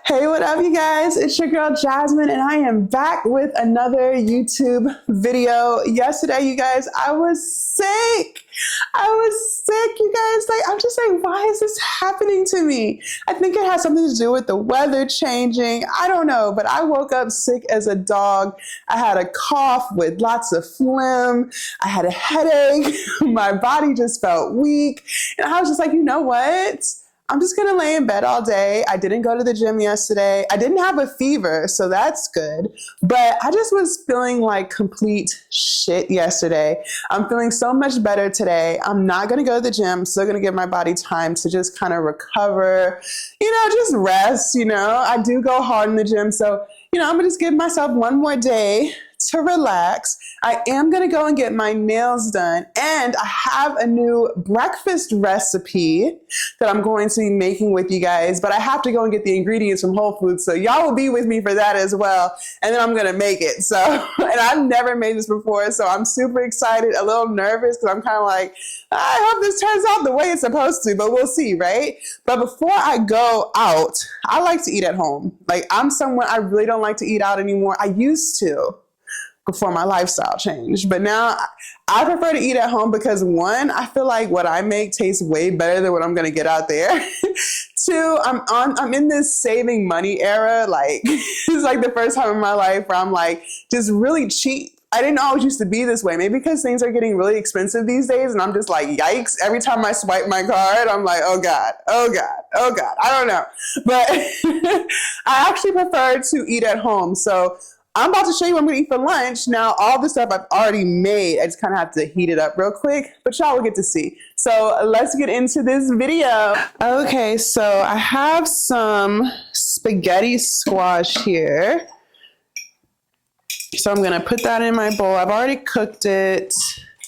Hey, what up, you guys? It's your girl Jasmine, and I am back with another YouTube video. Yesterday, you guys, I was sick. You guys. I'm just like, why is this happening to me? I think it has something to do with the weather changing. I don't know, but I woke up sick as a dog. I had a cough with lots of phlegm. I had a headache. My body just felt weak. And I was just like, you know what? I'm just going to lay in bed all day. I didn't go to the gym yesterday. I didn't have a fever, so that's good. But I just was feeling like complete shit yesterday. I'm feeling so much better today. I'm not going to go to the gym. I'm still going to give my body time to just kind of recover, just rest. I do go hard in the gym. So, I'm going to just give myself one more day to relax. I am going to go and get my nails done. And I have a new breakfast recipe that I'm going to be making with you guys, but I have to go and get the ingredients from Whole Foods. So y'all will be with me for that as well. And then I'm going to make it. So, and I've never made this before. So I'm super excited, a little nervous because I'm kind of like, I hope this turns out the way it's supposed to, but we'll see, right? But before I go out, I like to eat at home. I'm someone, I really don't like to eat out anymore. I used to, before my lifestyle changed. But now I prefer to eat at home because one, I feel like what I make tastes way better than what I'm going to get out there. Two, I'm in this saving money era. It's like the first time in my life where I'm just really cheap. I didn't always used to be this way. Maybe because things are getting really expensive these days and I'm just like, yikes. Every time I swipe my card, I'm like, oh God. I don't know. But I actually prefer to eat at home. So I'm about to show you what I'm going to eat for lunch. Now, all the stuff I've already made, I just kind of have to heat it up real quick, but y'all will get to see. So let's get into this video. Okay, so I have some spaghetti squash here. So I'm going to put that in my bowl. I've already cooked it.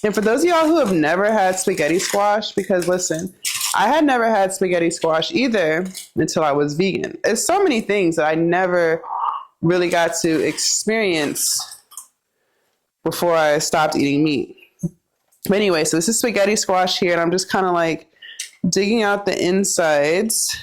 And for those of y'all who have never had spaghetti squash, because listen, I had never had spaghetti squash either until I was vegan. There's so many things that I never really got to experience before I stopped eating meat. But anyway, so this is spaghetti squash here, and I'm just kind of digging out the insides.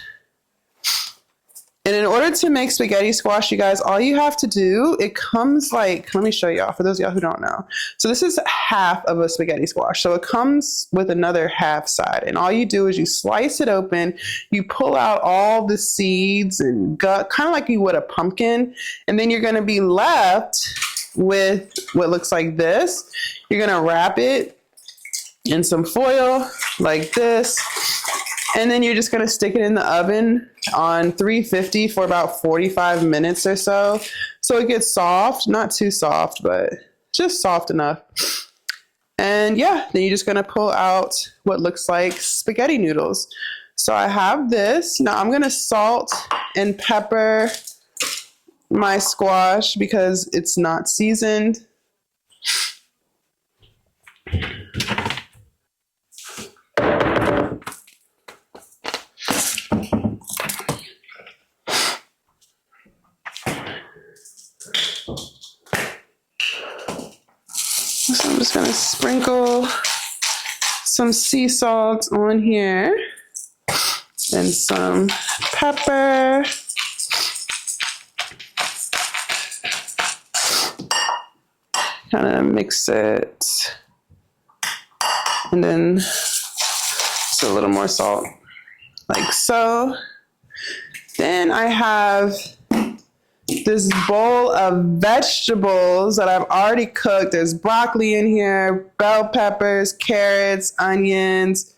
And in order to make spaghetti squash, you guys, all you have to do, it comes let me show y'all, for those of y'all who don't know. So this is half of a spaghetti squash. So it comes with another half side. And all you do is you slice it open, you pull out all the seeds and gut, kind of like you would a pumpkin. And then you're going to be left with what looks like this. You're going to wrap it in some foil like this. And then you're just going to stick it in the oven on 350 for about 45 minutes or so. So it gets soft, not too soft, but just soft enough. And yeah, then you're just going to pull out what looks like spaghetti noodles. So I have this. Now I'm going to salt and pepper my squash because it's not seasoned. So I'm just going to sprinkle some sea salt on here and some pepper. Kind of mix it. And then just a little more salt, like so. Then I have this bowl of vegetables that I've already cooked. There's broccoli in here, bell peppers, carrots, onions,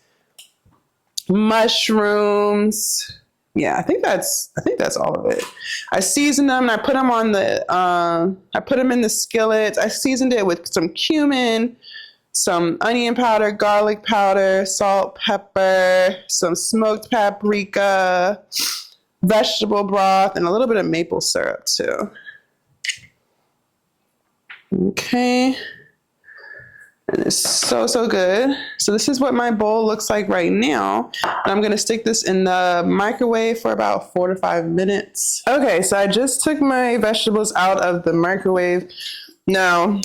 mushrooms. Yeah, I think that's all of it. I seasoned them and I put them on I put them in the skillet. I seasoned it with some cumin, some onion powder, garlic powder, salt, pepper, some smoked paprika, vegetable broth, and a little bit of maple syrup too. Okay. And it's so good. So this is what my bowl looks like right now. And I'm gonna stick this in the microwave for about 4 to 5 minutes. Okay, so I just took my vegetables out of the microwave. Now,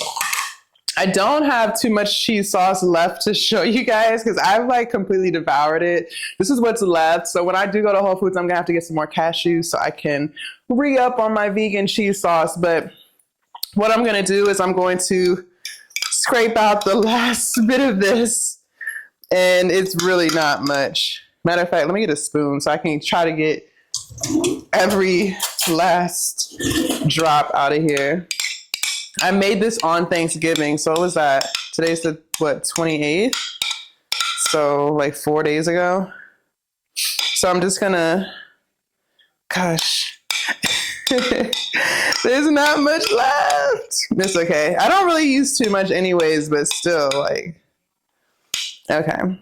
I don't have too much cheese sauce left to show you guys because I've like completely devoured it. This is what's left. So when I do go to Whole Foods, I'm gonna have to get some more cashews so I can re-up on my vegan cheese sauce. But what I'm gonna do is I'm going to scrape out the last bit of this, and it's really not much. Matter of fact, let me get a spoon so I can try to get every last drop out of here. I made this on Thanksgiving, so what was that? Today's the, what, 28th? So like 4 days ago. So I'm just gonna, gosh, there's not much left. It's okay. I don't really use too much anyways, but still, like, okay.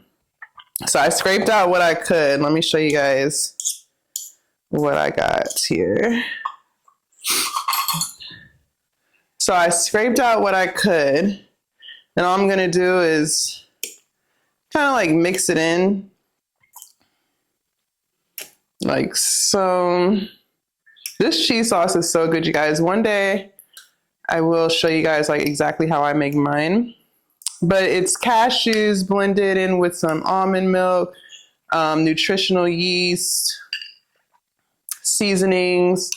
So I scraped out what I could. Let me show you guys what I got here. So I scraped out what I could, and all I'm gonna do is kind of like mix it in, like so. This cheese sauce is so good, you guys. One day I will show you guys like exactly how I make mine, but it's cashews blended in with some almond milk, nutritional yeast, seasonings,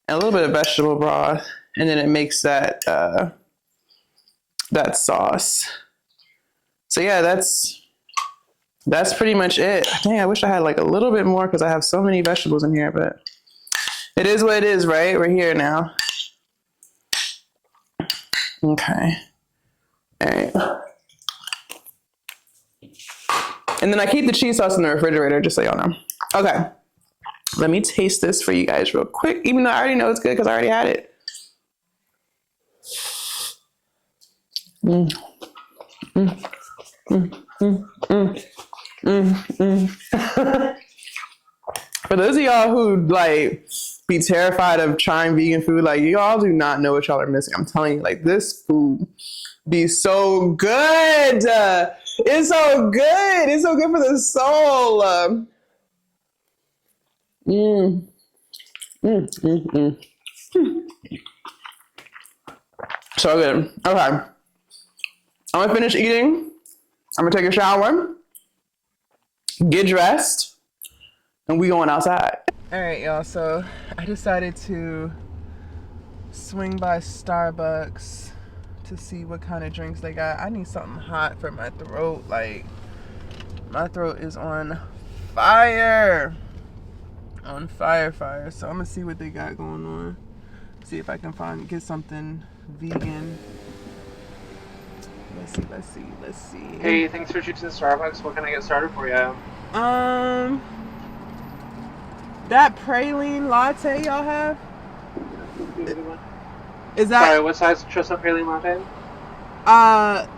and a little bit of vegetable broth. And then it makes that that sauce. So yeah, that's pretty much it. Dang, I wish I had like a little bit more because I have so many vegetables in here, but it is what it is, right? We're here now. Okay. All right. And then I keep the cheese sauce in the refrigerator, just so y'all know. Okay. Let me taste this for you guys real quick, even though I already know it's good because I already had it. Mm. Mm. Mm. Mm. Mm. Mm. Mm. For those of y'all who like be terrified of trying vegan food, like y'all do not know what y'all are missing. I'm telling you, like this food be so good. It's so good. It's so good for the soul. Mm. Mm. Mm. Mm. So good. Okay. I'm gonna finish eating. I'm gonna take a shower, get dressed, and we going outside. All right, y'all. So I decided to swing by Starbucks to see what kind of drinks they got. I need something hot for my throat. Like my throat is on fire. On fire. So I'm gonna see what they got going on. See if I can get something vegan. Let's see. Hey, thanks for choosing Starbucks. What can I get started for you? That praline latte y'all have? Is that? Sorry, what size chestnut praline latte?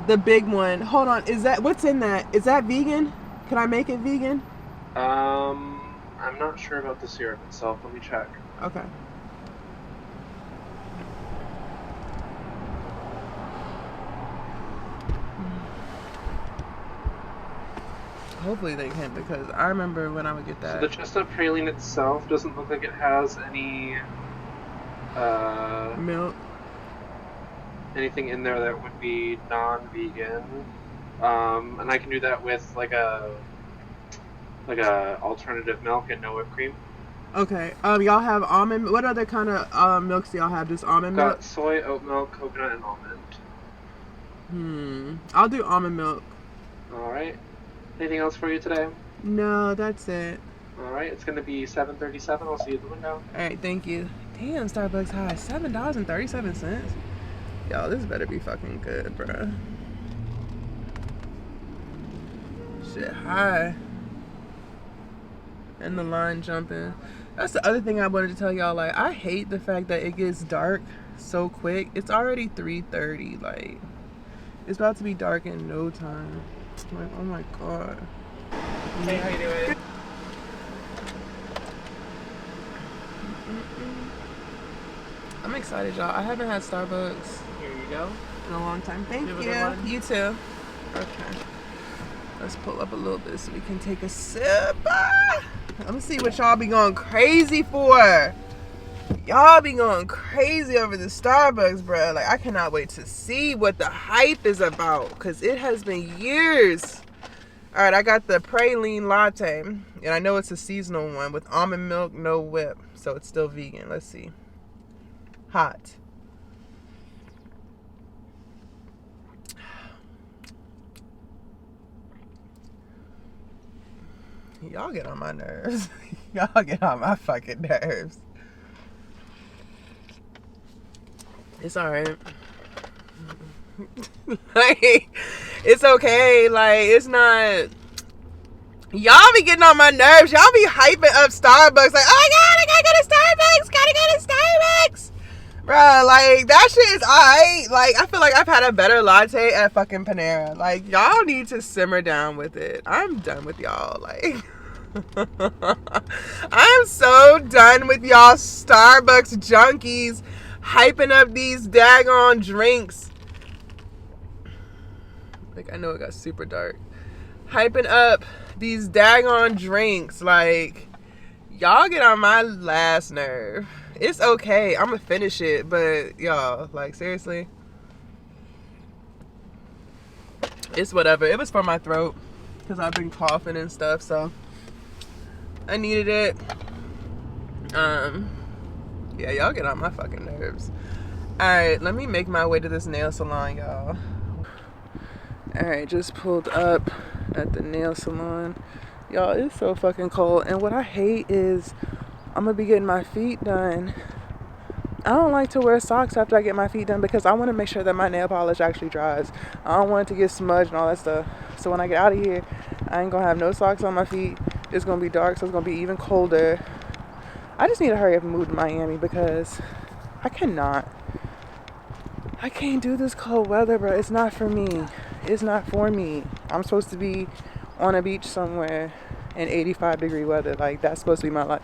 The big one. Hold on. Is that what's in that? Is that vegan? Can I make it vegan? I'm not sure about the syrup itself. Let me check. Okay. Hopefully they can, because I remember when I would get that. So the chestnut praline itself doesn't look like it has any milk, anything in there that would be non-vegan. And I can do that with like a alternative milk and no whipped cream. Okay. Y'all have almond. What other kind of milks do y'all have? Just almond milk? Got soy, oat milk, coconut, and almond. I'll do almond milk. All right. Anything else for you today? No, that's it. All right. It's going to be $7.37. I'll see you at the window. All right. Thank you. Damn, Starbucks high. $7.37. Y'all, this better be fucking good, bruh. Shit high. And the line jumping. That's the other thing I wanted to tell y'all. Like, I hate the fact that it gets dark so quick. It's already 3:30. Like, it's about to be dark in no time. Like, oh my god. Hey, how you doing? I'm excited, y'all. I haven't had Starbucks. Here you go. In a long time. Thank you. You too. Okay. Let's pull up a little bit so we can take a sip. Let me see what y'all be going crazy for. Y'all be going crazy over the Starbucks, bro. Like, I cannot wait to see what the hype is about, because it has been years. All right, I got the praline latte, and I know it's a seasonal one with almond milk, no whip, so it's still vegan. Let's see. Hot. Y'all get on my nerves. Y'all get on my fucking nerves. It's alright. Like, it's okay. Like, it's not. Y'all be getting on my nerves. Y'all be hyping up Starbucks. Like, oh my god, I gotta go to Starbucks. Gotta go to Starbucks. Bruh, like, that shit is alright. Like, I feel like I've had a better latte at fucking Panera. Like, y'all need to simmer down with it. I'm done with y'all. Like, I'm so done with y'all Starbucks junkies hyping up these daggone drinks. Like, I know it got super dark. Hyping up these daggone drinks. Like, y'all get on my last nerve. It's okay. I'm gonna finish it, but y'all, like, seriously, it's whatever. It was for my throat because I've been coughing and stuff, so I needed it. Yeah, y'all get on my fucking nerves. All right, let me make my way to this nail salon, y'all. All right, just pulled up at the nail salon. Y'all, it's so fucking cold, and what I hate is I'm gonna be getting my feet done. I don't like to wear socks after I get my feet done because I want to make sure that my nail polish actually dries. I don't want it to get smudged and all that stuff. So when I get out of here, I ain't gonna have no socks on my feet. It's gonna be dark, so it's gonna be even colder. I just need to hurry up and move to Miami because I can't do this cold weather, bro. It's not for me. It's not for me. I'm supposed to be on a beach somewhere in 85-degree weather. Like, that's supposed to be my life.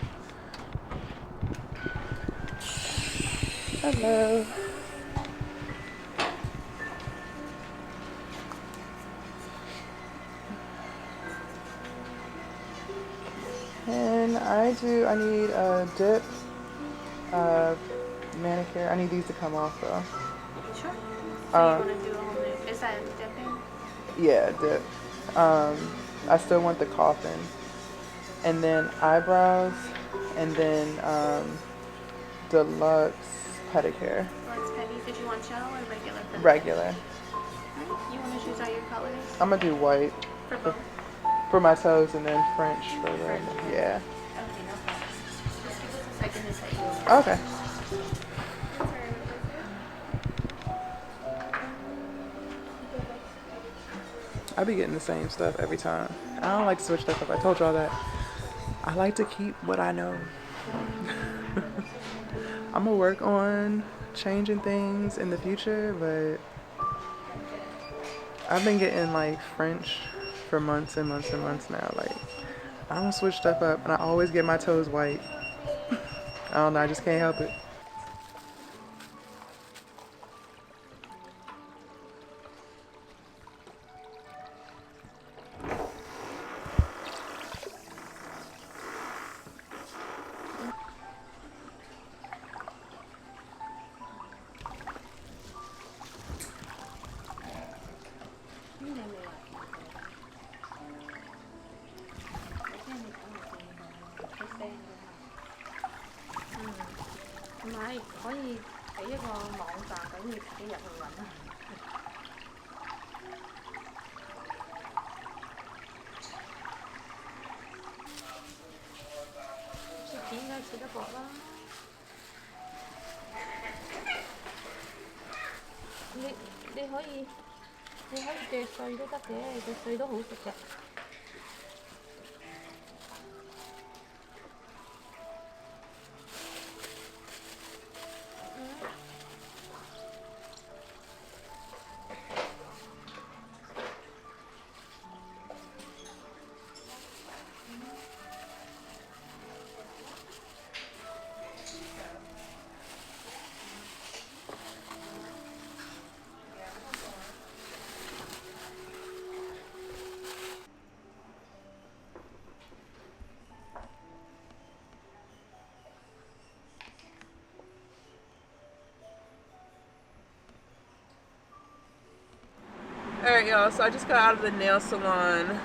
Hello. And I need a dip, manicure. I need these to come off though. Sure. So you want to do a whole new, is that dipping? Yeah, dip. I still want the coffin. And then eyebrows, and then deluxe pedicure. Let's petty. Did you want gel or regular? Regular. Right. You want to choose out your colors? I'm gonna do white. For both? For my toes, and then French for the, yeah. Okay, no problem. Just give us a second to set you over. Okay. I be getting the same stuff every time. I don't like to switch stuff up. I told y'all that. I like to keep what I know. I'm gonna work on changing things in the future, but I've been getting like French for months and months and months now. Like, I don't switch stuff up, and I always get my toes white. I don't know, I just can't help it. Alright, y'all, so I just got out of the nail salon.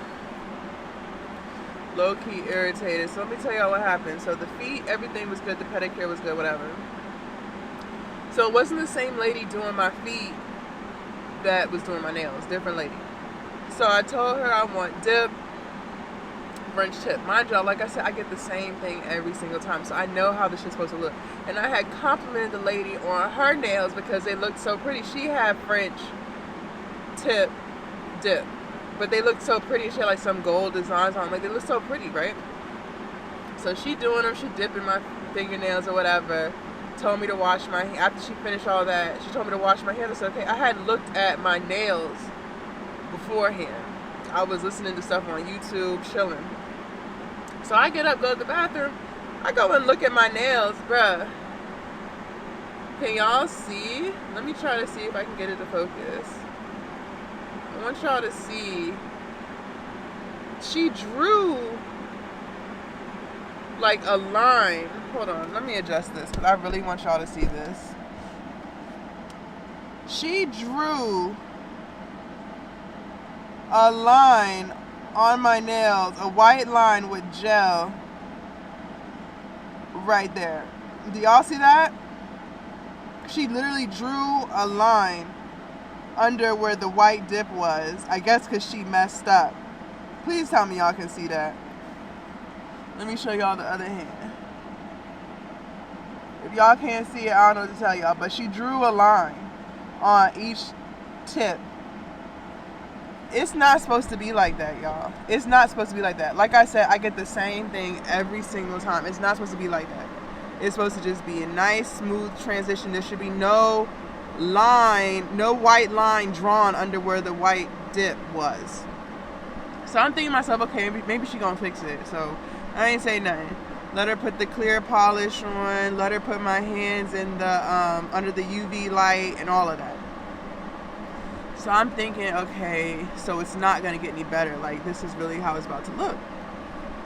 Low-key irritated. So let me tell y'all what happened. So the feet, everything was good. The pedicure was good, whatever. So it wasn't the same lady doing my feet that was doing my nails. Different lady. So I told her I want dip, French tip. Mind y'all, like I said, I get the same thing every single time. So I know how this shit's supposed to look. And I had complimented the lady on her nails because they looked so pretty. She had French tip dip, but they looked so pretty. She had like some gold designs on them. Like, they look so pretty, right? So she doing them, she dipping my fingernails or whatever. Told me to wash my hands. After she finished all that, she told me to wash my hands. I said, okay. I had looked at my nails beforehand. I was listening to stuff on YouTube, chilling. So I get up, go to the bathroom. I go and look at my nails, bruh. Can y'all see? Let me try to see if I can get it to focus. I want y'all to see. She drew like a line. Hold on, let me adjust this because I really want y'all to see this. She drew a line on my nails, a white line with gel right there. Do y'all see that? She literally drew a line under where the white dip was. I guess because she messed up. Please tell me y'all can see that. Let me show y'all the other hand. If y'all can't see it, I don't know what to tell y'all. But she drew a line on each tip. It's not supposed to be like that, y'all. It's not supposed to be like that. Like I said, I get the same thing every single time. It's not supposed to be like that. It's supposed to just be a nice, smooth transition. There should be no line, no white line drawn under where the white dip was. So I'm thinking to myself, okay, maybe she gonna fix it. So I ain't say nothing. Let her put the clear polish on. Let her put my hands in the under the UV light and all of that. So I'm thinking, okay, so it's not going to get any better. Like, this is really how it's about to look.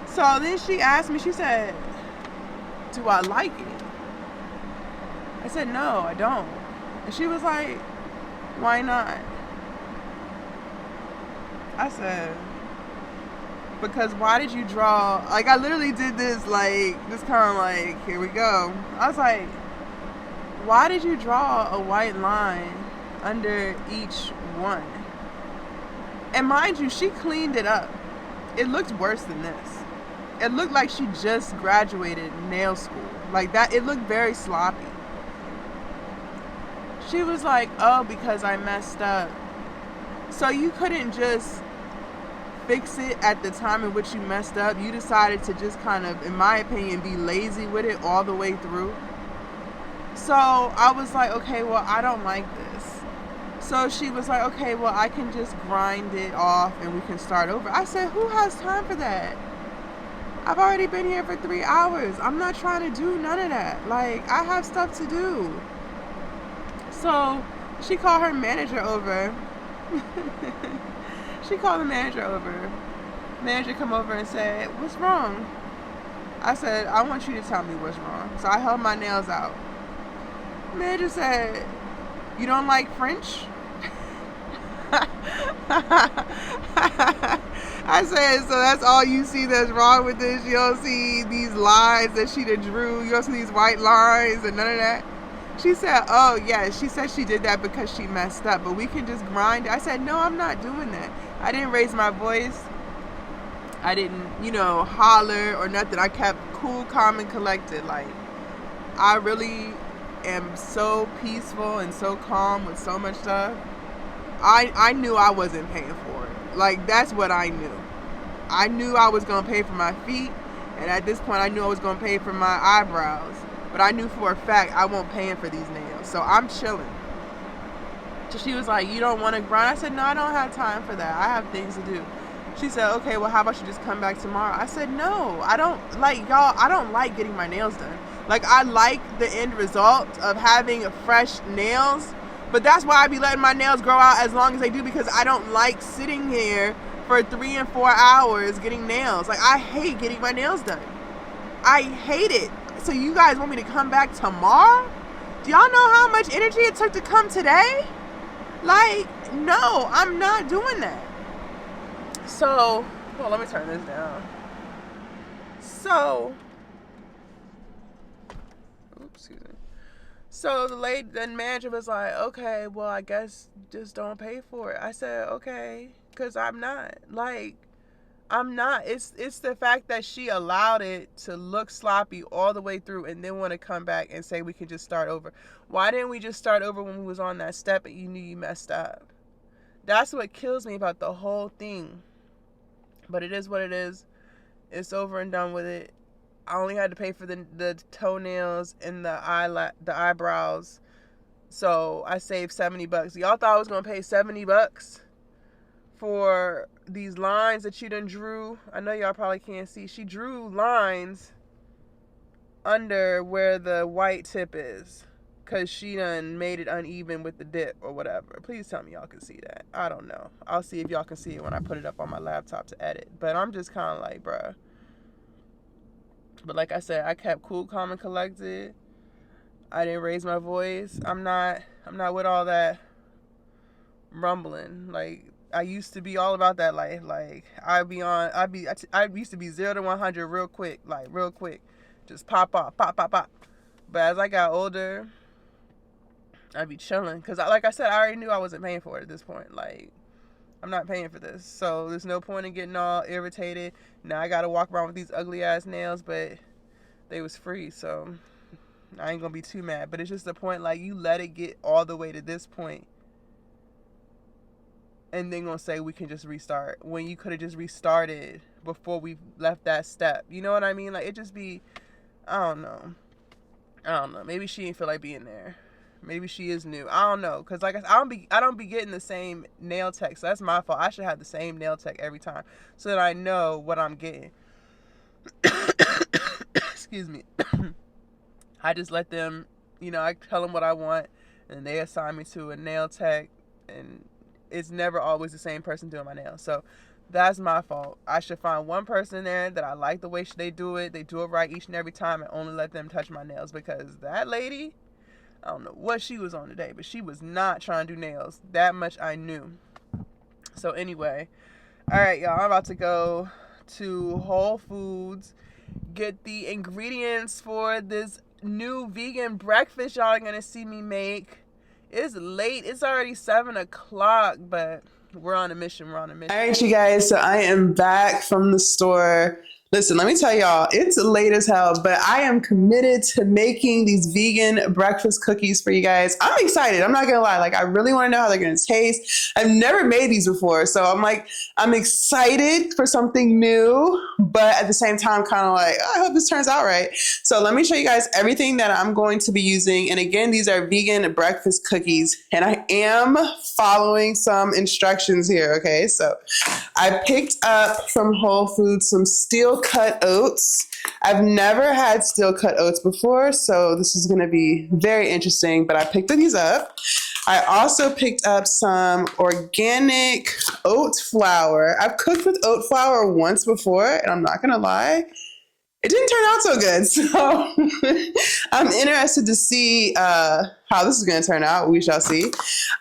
So then she asked me, she said, do I like it? I said, no, I don't. And she was like, why not? I said, because why did you draw, like, I literally did this, like, this kind of like, here we go. I was like, why did you draw a white line under each one? And mind you, she cleaned it up. It looked worse than this. It looked like she just graduated nail school. Like that, it looked very sloppy. She was like, oh, because I messed up. So you couldn't just fix it at the time in which you messed up. You decided to just kind of, in my opinion, be lazy with it all the way through. So I was like, okay, well, I don't like this. So she was like, okay, well, I can just grind it off and we can start over. I said, who has time for that? I've already been here for 3 hours. I'm not trying to do none of that. Like, I have stuff to do. So she called her manager over. She called the manager over. Manager come over and said, what's wrong? I said, I want you to tell me what's wrong. So I held my nails out. Manager said, you don't like French? I said, so that's all you see that's wrong with this? You don't see these lines that she done drew? You don't see these white lines and none of that? She said, oh, yeah. She said she did that because she messed up, but we can just grind it. I said, no, I'm not doing that. I didn't raise my voice. I didn't, holler or nothing. I kept cool, calm, and collected. Like, I really am so peaceful and so calm with so much stuff. I knew I wasn't paying for it. Like, that's what I knew. I knew I was going to pay for my feet, and at this point I knew I was going to pay for my eyebrows. But I knew for a fact I won't pay for these nails. So I'm chilling. So she was like, you don't want to grind? I said, no, I don't have time for that. I have things to do. She said, okay, well, how about you just come back tomorrow? I said, no, I don't like, y'all, I don't like getting my nails done. Like, I like the end result of having fresh nails, but that's why I be letting my nails grow out as long as they do, because I don't like sitting here for 3 and 4 hours getting nails. Like, I hate getting my nails done. I hate it. So you guys want me to come back tomorrow? Do y'all know how much energy it took to come today? Like, no, I'm not doing that. So, well, let me turn this down. So, oops, excuse me. So the manager was like, okay, well, I guess just don't pay for it. I said, okay, because I'm not. It's the fact that she allowed it to look sloppy all the way through and then want to come back and say we can just start over. Why didn't we just start over when we was on that step and you knew you messed up? That's what kills me about the whole thing. But it is what it is. It's over and done with it. I only had to pay for the toenails and the eyebrows. So I saved $70. Y'all thought I was going to pay $70 for these lines that she done drew. I know y'all probably can't see. She drew lines under where the white tip is because she done made it uneven with the dip or whatever. Please tell me y'all can see that. I don't know. I'll see if y'all can see it when I put it up on my laptop to edit. But I'm just kind of like, bruh. But like I said, I kept cool, calm, and collected. I didn't raise my voice. I'm not with all that rumbling. Like, I used to be all about that life. Like, I used to be 0 to 100 real quick. Like, real quick. Just pop off, pop, pop, pop. But as I got older, I'd be chilling. Because, like I said, I already knew I wasn't paying for it at this point. Like, I'm not paying for this. So, there's no point in getting all irritated. Now, I got to walk around with these ugly-ass nails, but they was free. So, I ain't going to be too mad. But it's just the point, like, you let it get all the way to this point. And then going to say we can just restart. When you could have just restarted before we left that step. You know what I mean? Like, it just be, I don't know. Maybe she didn't feel like being there. Maybe she is new. I don't know. Because, like I don't be getting the same nail tech. So that's my fault. I should have the same nail tech every time. So that I know what I'm getting. Excuse me. I just let them, I tell them what I want. And they assign me to a nail tech. And it's never always the same person doing my nails. So that's my fault. I should find one person there that I like the way they do it. They do it right each and every time and only let them touch my nails. Because that lady, I don't know what she was on today, but she was not trying to do nails. That much I knew. So anyway, all right, y'all, I'm about to go to Whole Foods, get the ingredients for this new vegan breakfast y'all are going to see me make. It's late. It's already 7 o'clock, but we're on a mission. All right, you guys. So I am back from the store. Listen, let me tell y'all, it's late as hell, but I am committed to making these vegan breakfast cookies for you guys. I'm excited. I'm not going to lie. Like, I really want to know how they're going to taste. I've never made these before. So I'm excited for something new, but at the same time, kind of like, oh, I hope this turns out right. So let me show you guys everything that I'm going to be using. And again, these are vegan breakfast cookies, and I am following some instructions here. Okay. So I picked up from Whole Foods some steel cut oats. I've never had steel cut oats before, so this is going to be very interesting, but I picked these up. I also picked up some organic oat flour. I've cooked with oat flour once before, and I'm not going to lie, it didn't turn out so good. So I'm interested to see how this is going to turn out. We shall see.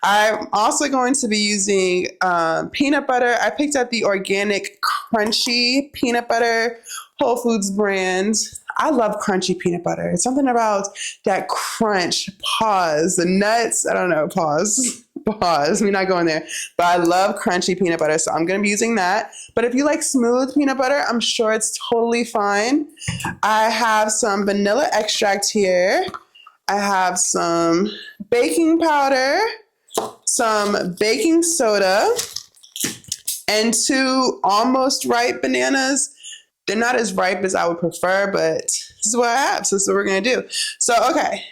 I'm also going to be using peanut butter. I picked up the organic crunchy peanut butter, Whole Foods brand. I love crunchy peanut butter. It's something about that crunch. Pause. The nuts. I don't know. Pause. We're not going there. But I love crunchy peanut butter, so I'm going to be using that. But if you like smooth peanut butter, I'm sure it's totally fine. I have some vanilla extract here. I have some baking powder, some baking soda, and 2 almost ripe bananas. They're not as ripe as I would prefer, but this is what I have. So this is what we're going to do. So, okay.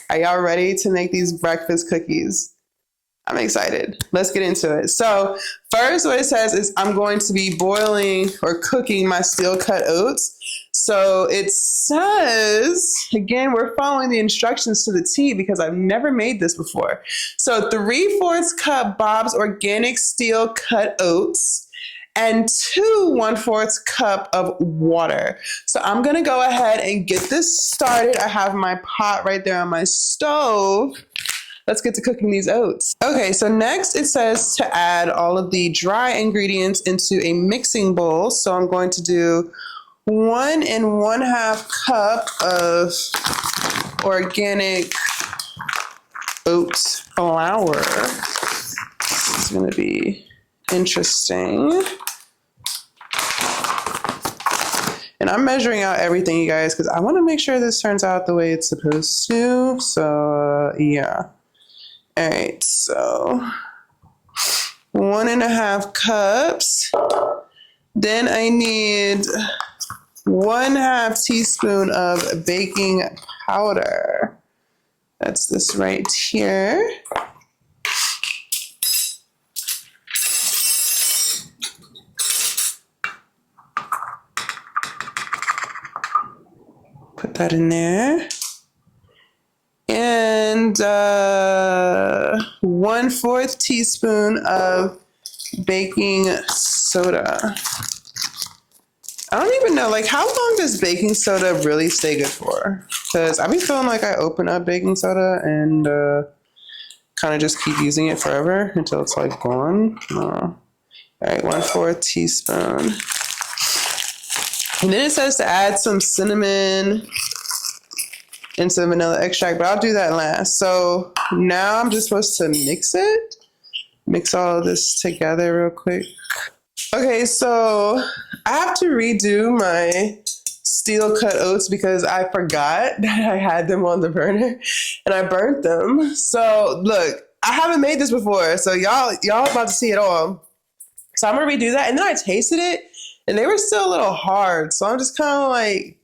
Are y'all ready to make these breakfast cookies? I'm excited. Let's get into it. So first, what it says is I'm going to be boiling or cooking my steel cut oats. So it says, again, we're following the instructions to the T because I've never made this before. So 3/4 cup Bob's organic steel cut oats and 2 1/4 cup of water. So I'm going to go ahead and get this started. I have my pot right there on my stove. let's get to cooking these oats. Okay, so next it says to add all of the dry ingredients into a mixing bowl. So I'm going to do 1 1/2 cup of organic oat flour. This is going to be interesting. And I'm measuring out everything, you guys, because I want to make sure this turns out the way it's supposed to. So, yeah. All right, so 1 1/2 cups. Then I need 1/2 teaspoon of baking powder. That's this right here. Put that in there. And 1/4 teaspoon of baking soda. I don't even know, like, how long does baking soda really stay good for? Because I be feeling like I open up baking soda and kind of just keep using it forever until it's like gone. All right, 1/4 teaspoon. And then it says to add some cinnamon and some vanilla extract, but I'll do that last. So now I'm just supposed to mix it. Mix all of this together real quick. Okay, so I have to redo my steel cut oats because I forgot that I had them on the burner and I burnt them. So look, I haven't made this before, so y'all about to see it all. So I'm gonna redo that, and then I tasted it and they were still a little hard. So I'm just kind of like,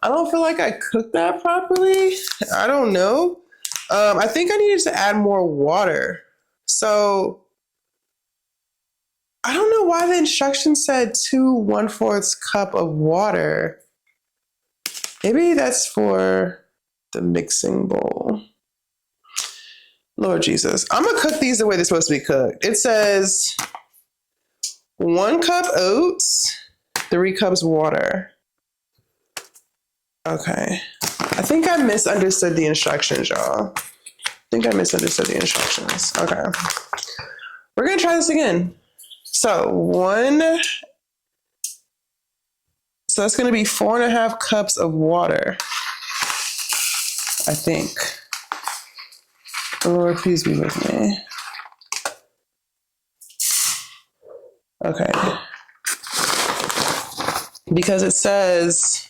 I don't feel like I cooked that properly. I don't know. I think I needed to add more water. So I don't know why the instructions said 2 1/4 cup of water. Maybe that's for the mixing bowl. Lord Jesus. I'm gonna cook these the way they're supposed to be cooked. It says 1 cup oats, 3 cups water. Okay. I think I misunderstood the instructions, y'all. Okay. We're gonna try this again. So that's gonna be 4 1/2 cups of water, I think. Lord, please be with me. Okay. Because it says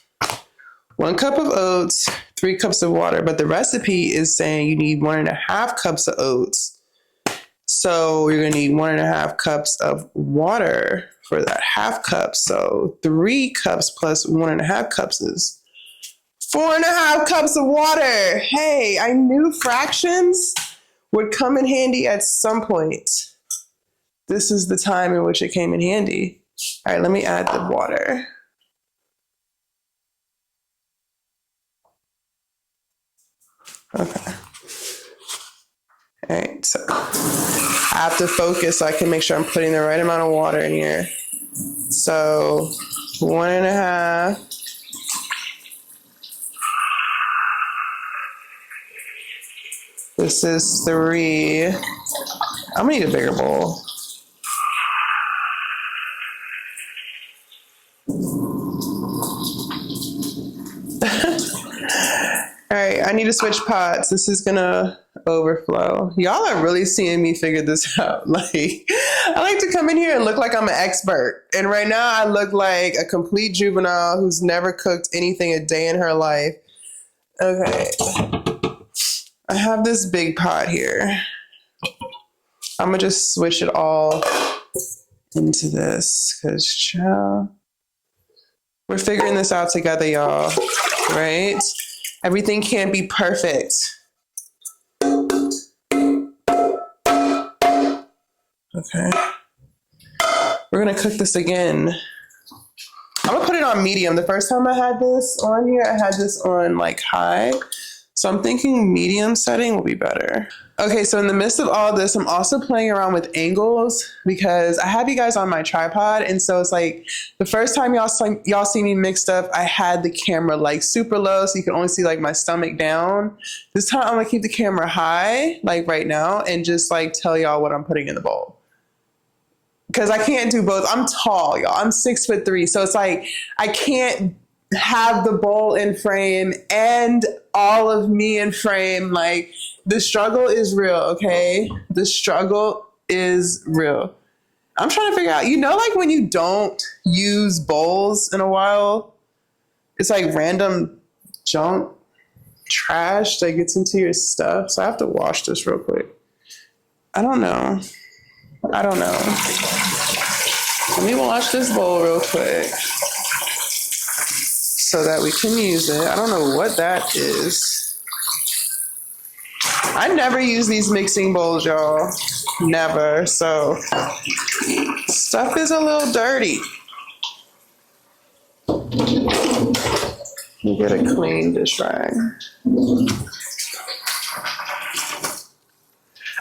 1 cup of oats, 3 cups of water, but the recipe is saying you need 1 1/2 cups of oats. So you're gonna need 1 1/2 cups of water for that 1/2 cup. So 3 cups plus 1 1/2 cups is 4 1/2 cups of water. Hey, I knew fractions would come in handy at some point. This is the time in which it came in handy. All right, let me add the water. Okay. All right, so I have to focus so I can make sure I'm putting the right amount of water in here. So 1 1/2. This is 3. I'm gonna need a bigger bowl. All right, I need to switch pots. This is gonna overflow. Y'all are really seeing me figure this out. Like, I like to come in here and look like I'm an expert. And right now I look like a complete juvenile who's never cooked anything a day in her life. Okay. I have this big pot here. I'm gonna just switch it all into this because, child, we're figuring this out together, y'all, right? Everything can't be perfect. Okay. We're gonna cook this again. I'm gonna put it on medium. The first time I had this on here, I had this on like high. So I'm thinking medium setting will be better. Okay, so in the midst of all this, I'm also playing around with angles because I have you guys on my tripod. And so it's like the first time y'all see me mixed up, I had the camera like super low so you can only see like my stomach down. This time I'm gonna keep the camera high, like right now, and just like tell y'all what I'm putting in the bowl. Because I can't do both. I'm tall, y'all. I'm 6'3". So it's like I can't have the bowl in frame and all of me in frame. Like, the struggle is real, okay? The struggle is real. I'm trying to figure out, like when you don't use bowls in a while, it's like random junk, trash that gets into your stuff. So I have to wash this real quick. I don't know. Let me wash this bowl real quick so that we can use it. I don't know what that is. I never use these mixing bowls, y'all. Never. So stuff is a little dirty. You get a clean dish rag.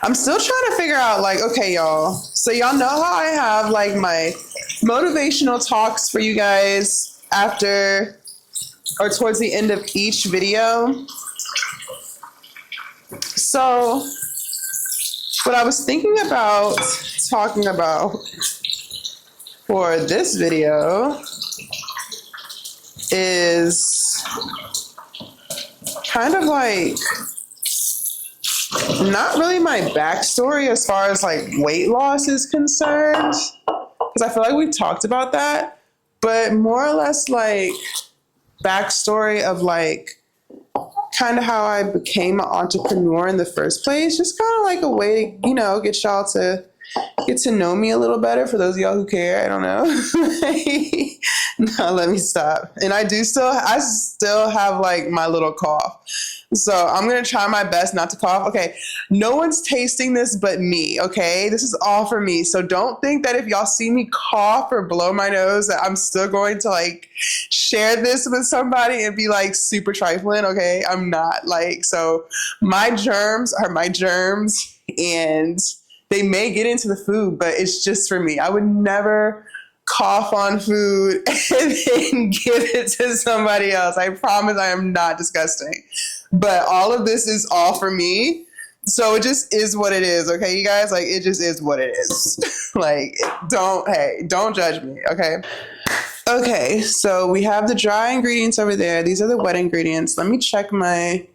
I'm still trying to figure out, like, okay, y'all. So y'all know how I have like my motivational talks for you guys after or towards the end of each video. So what I was thinking about talking about for this video is kind of like not really my backstory as far as like weight loss is concerned, because I feel like we've talked about that, but more or less like backstory of like kind of how I became an entrepreneur in the first place. Just kind of like a way to, get y'all to get to know me a little better for those of y'all who care. I don't know. No, let me stop. And I still have like my little cough. So I'm going to try my best not to cough. Okay. No one's tasting this but me. Okay. This is all for me. So don't think that if y'all see me cough or blow my nose that I'm still going to like share this with somebody and be like super trifling. Okay. I'm not like, so my germs are my germs and they may get into the food, but it's just for me. I would never cough on food and then give it to somebody else. I promise I am not disgusting. But all of this is all for me. So it just is what it is. Okay, you guys? Like, it just is what it is. Like, don't judge me. Okay. Okay, so we have the dry ingredients over there. These are the wet ingredients. Let me check my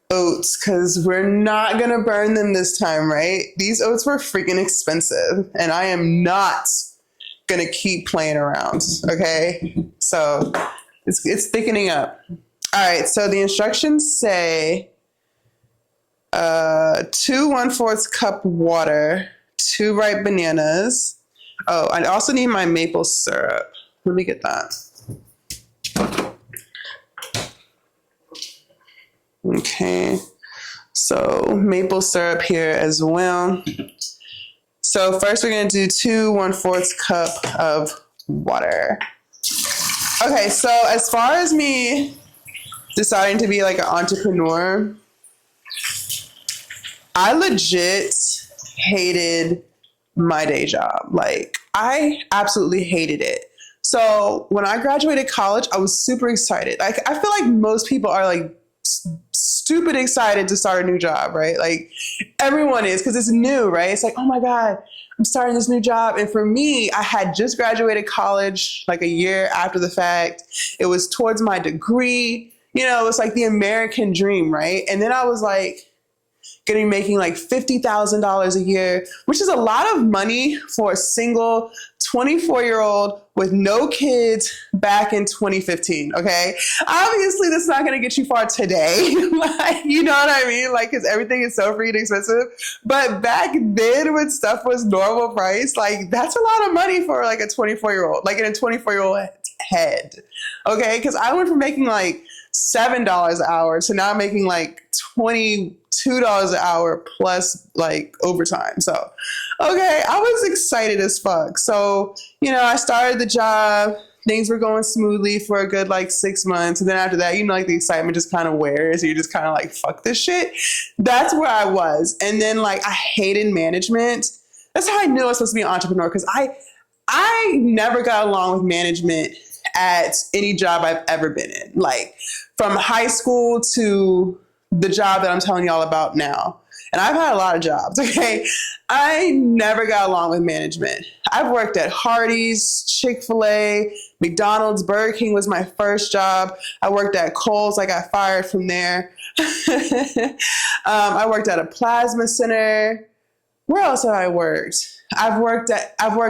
oats because we're not going to burn them this time, right? These oats were freaking expensive and I am not going to keep playing around. Okay. So it's thickening up. All right. So the instructions say 2 1/4 cup water, 2 ripe bananas. Oh, I also need my maple syrup. Let me get that. Okay, so maple syrup here as well. So first we're going to do 2 1/4 cup of water. Okay, so as far as me deciding to be like an entrepreneur, I legit hated my day job. Like, I absolutely hated it. So when I graduated college, I was super excited. Like, I feel like most people are like stupid excited to start a new job, right? Like, everyone is, because it's new, right? It's like, oh my God, I'm starting this new job. And for me, I had just graduated college like a year after the fact. It was towards my degree. It was like the American dream, right? And then I was like making like $50,000 a year, which is a lot of money for a single 24-year-old with no kids back in 2015. Okay. Obviously that's not going to get you far today. Like, you know what I mean? Like, cause everything is so freaking expensive, but back then when stuff was normal price, like that's a lot of money for like a 24-year-old, like in a 24-year-old head. Okay. Cause I went from making like $7 an hour to now making like $22 an hour plus like overtime. So, okay, I was excited as fuck. So, I started the job, things were going smoothly for a good like 6 months. And then after that, like the excitement just kind of wears. You're just kind of like, fuck this shit. That's where I was. And then like I hated management. That's how I knew I was supposed to be an entrepreneur, because I never got along with management at any job I've ever been in. Like from high school to the job that I'm telling y'all about now. And I've had a lot of jobs, okay? I never got along with management. I've worked at Hardee's, Chick-fil-A, McDonald's, Burger King was my first job. I worked at Kohl's. I got fired from there. I worked at a plasma center. Where else have I worked? I've worked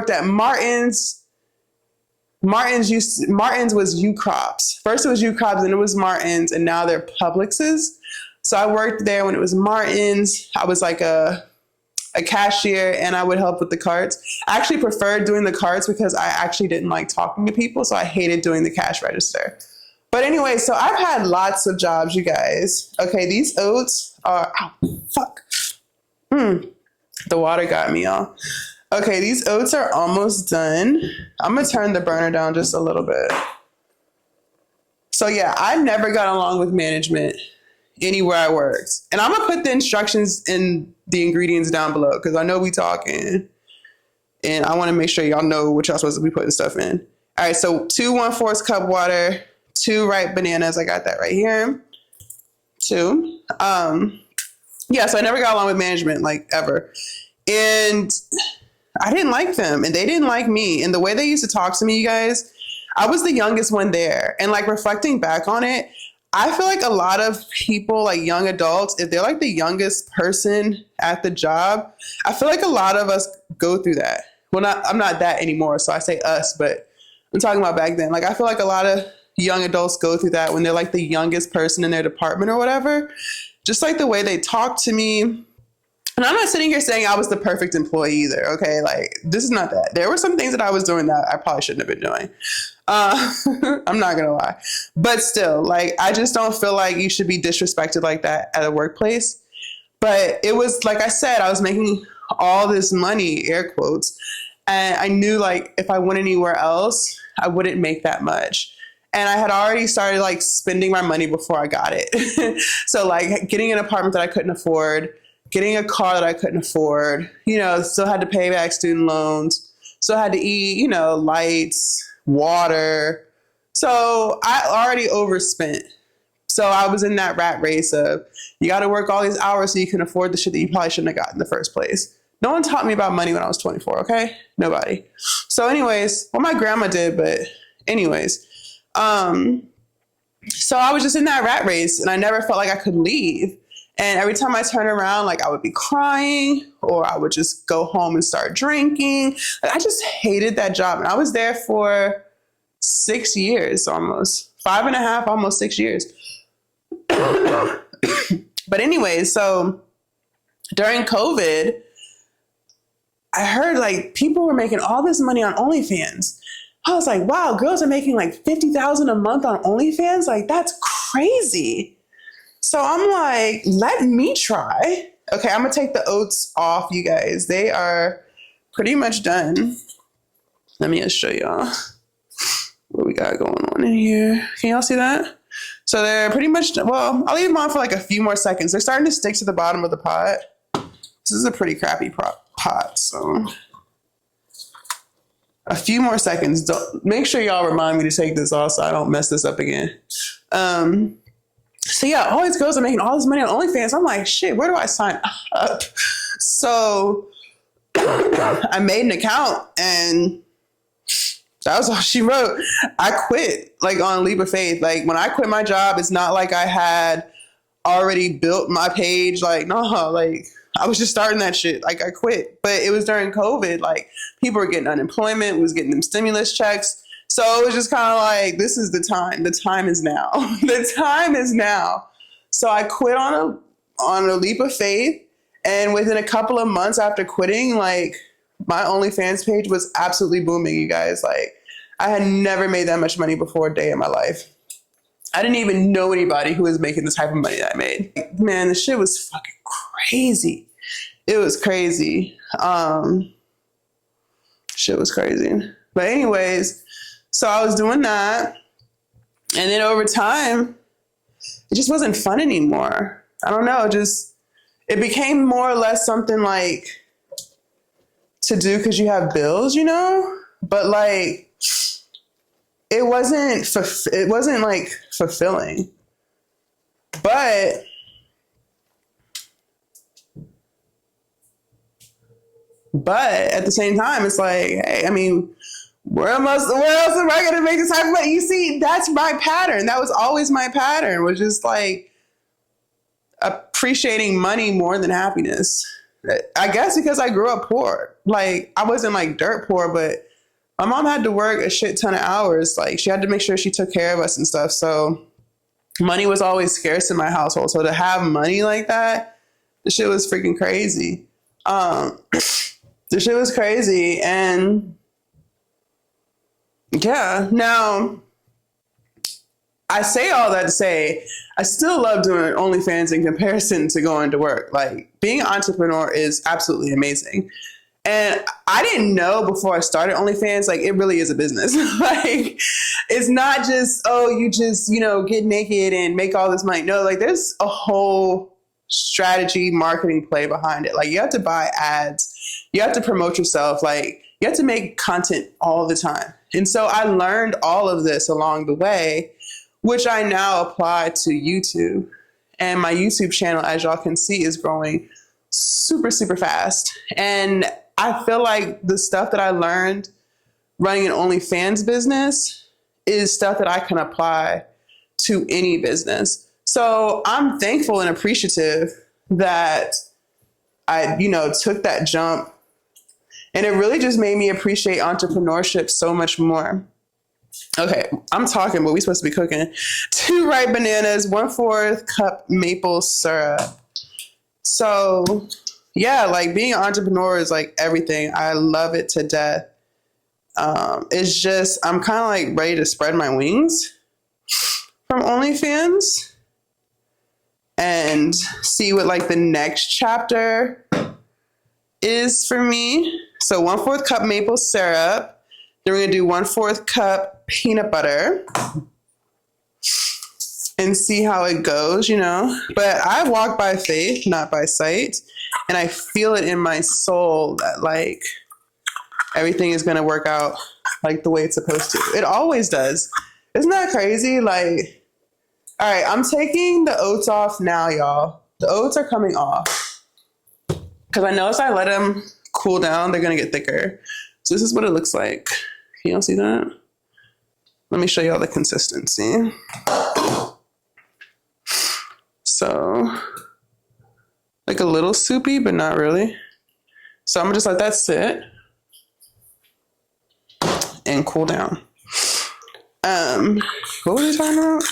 at Martin's. Martin's was U-Crops. First it was U-Crops, then it was Martin's, and now they're Publix's. So I worked there when it was Martin's. I was like a cashier, and I would help with the carts. I actually preferred doing the carts because I actually didn't like talking to people, so I hated doing the cash register. But anyway, so I've had lots of jobs, you guys. Okay, these oats are, fuck. The water got me, y'all. Okay, these oats are almost done. I'm gonna turn the burner down just a little bit. So yeah, I never got along with management anywhere I worked. And I'm gonna put the instructions and the ingredients down below, because I know we talking. And I wanna make sure y'all know what y'all supposed to be putting stuff in. All right, so 2 1/4 cup water, 2 ripe bananas. I got that right here. 2. Yeah, so I never got along with management, like ever. And I didn't like them, and they didn't like me. And the way they used to talk to me, you guys, I was the youngest one there. And like reflecting back on it, I feel like a lot of people, like young adults, if they're like the youngest person at the job, I feel like a lot of us go through that. Well, I'm not that anymore, so I say us, but I'm talking about back then. Like I feel like a lot of young adults go through that when they're like the youngest person in their department or whatever. Just like the way they talk to me. And I'm not sitting here saying I was the perfect employee either, okay? Like, this is not that. There were some things that I was doing that I probably shouldn't have been doing. I'm not gonna lie. But still, like, I just don't feel like you should be disrespected like that at a workplace. But it was, like I said, I was making all this money, air quotes, and I knew, like, if I went anywhere else, I wouldn't make that much. And I had already started, like, spending my money before I got it. So, like, getting an apartment that I couldn't afford, getting a car that I couldn't afford, still had to pay back student loans, still had to eat, lights, water. So I already overspent. So I was in that rat race of, you got to work all these hours so you can afford the shit that you probably shouldn't have gotten in the first place. No one taught me about money when I was 24, okay? Nobody. So anyways, well, my grandma did, but anyways. So I was just in that rat race, and I never felt like I could leave. And every time I turn around, like I would be crying, or I would just go home and start drinking. Like, I just hated that job. And I was there for 6 years almost, 5.5, almost 6 years. But anyway, so during COVID, I heard like people were making all this money on OnlyFans. I was like, wow, girls are making like $50,000 a month on OnlyFans. Like, that's crazy. So I'm like, let me try. Okay, I'm gonna take the oats off, you guys. They are pretty much done. Let me just show y'all what we got going on in here. Can y'all see that? So they're pretty much, well, I'll leave them on for like a few more seconds. They're starting to stick to the bottom of the pot. This is a pretty crappy pot, so a few more seconds. Make sure y'all remind me to take this off so I don't mess this up again. So yeah, all these girls are making all this money on OnlyFans. I'm like, shit, where do I sign up? So I made an account, and that was all she wrote. I quit, like, on leap of faith. Like, when I quit my job, it's not like I had already built my page. Like, no, like, I was just starting that shit. Like, I quit. But it was during COVID. Like, people were getting unemployment, was getting them stimulus checks. So it was just kind of like, this is the time. The time is now. The time is now. So I quit on a leap of faith. And within a couple of months after quitting, like, my OnlyFans page was absolutely booming, you guys. Like, I had never made that much money before a day in my life. I didn't even know anybody who was making the type of money that I made. Like, man, the shit was fucking crazy. It was crazy. Shit was crazy. But anyways, So I was doing that. And then over time, it just wasn't fun anymore. I don't know, it became more or less something like to do because you have bills, But like, it wasn't like fulfilling. But at the same time, it's like, hey, I mean, where else am I going to make this type of money? You see, that's my pattern. That was always my pattern, was just like appreciating money more than happiness. I guess because I grew up poor. Like, I wasn't like dirt poor, but my mom had to work a shit ton of hours. Like, she had to make sure she took care of us and stuff. So money was always scarce in my household. So to have money like that, the shit was freaking crazy. The shit was crazy. And yeah, now I say all that to say, I still love doing OnlyFans in comparison to going to work. Like, being an entrepreneur is absolutely amazing. And I didn't know before I started OnlyFans, like, it really is a business. Like, it's not just, oh, you just, get naked and make all this money. No, like, there's a whole strategy marketing play behind it. Like, you have to buy ads. You have to promote yourself. Like, you have to make content all the time. And so I learned all of this along the way, which I now apply to YouTube. And my YouTube channel, as y'all can see, is growing super, super fast. And I feel like the stuff that I learned running an OnlyFans business is stuff that I can apply to any business. So I'm thankful and appreciative that I, took that jump. And it really just made me appreciate entrepreneurship so much more. Okay, I'm talking, but we're supposed to be cooking. 2 ripe bananas, 1/4 cup maple syrup. So yeah, like, being an entrepreneur is like everything. I love it to death. It's just, I'm kind of like ready to spread my wings from OnlyFans and see what like the next chapter is for me. So 1/4 cup maple syrup. Then we're going to do 1/4 cup peanut butter and see how it goes, But I walk by faith, not by sight. And I feel it in my soul that like everything is going to work out like the way it's supposed to. It always does. Isn't that crazy? Like, all right, I'm taking the oats off now, y'all. The oats are coming off because I know if I let them cool down, they're going to get thicker. So this is what it looks like. Can y'all see that? Let me show y'all the consistency. So, like a little soupy, but not really. So I'm gonna just let that sit and cool down. What was I talking about?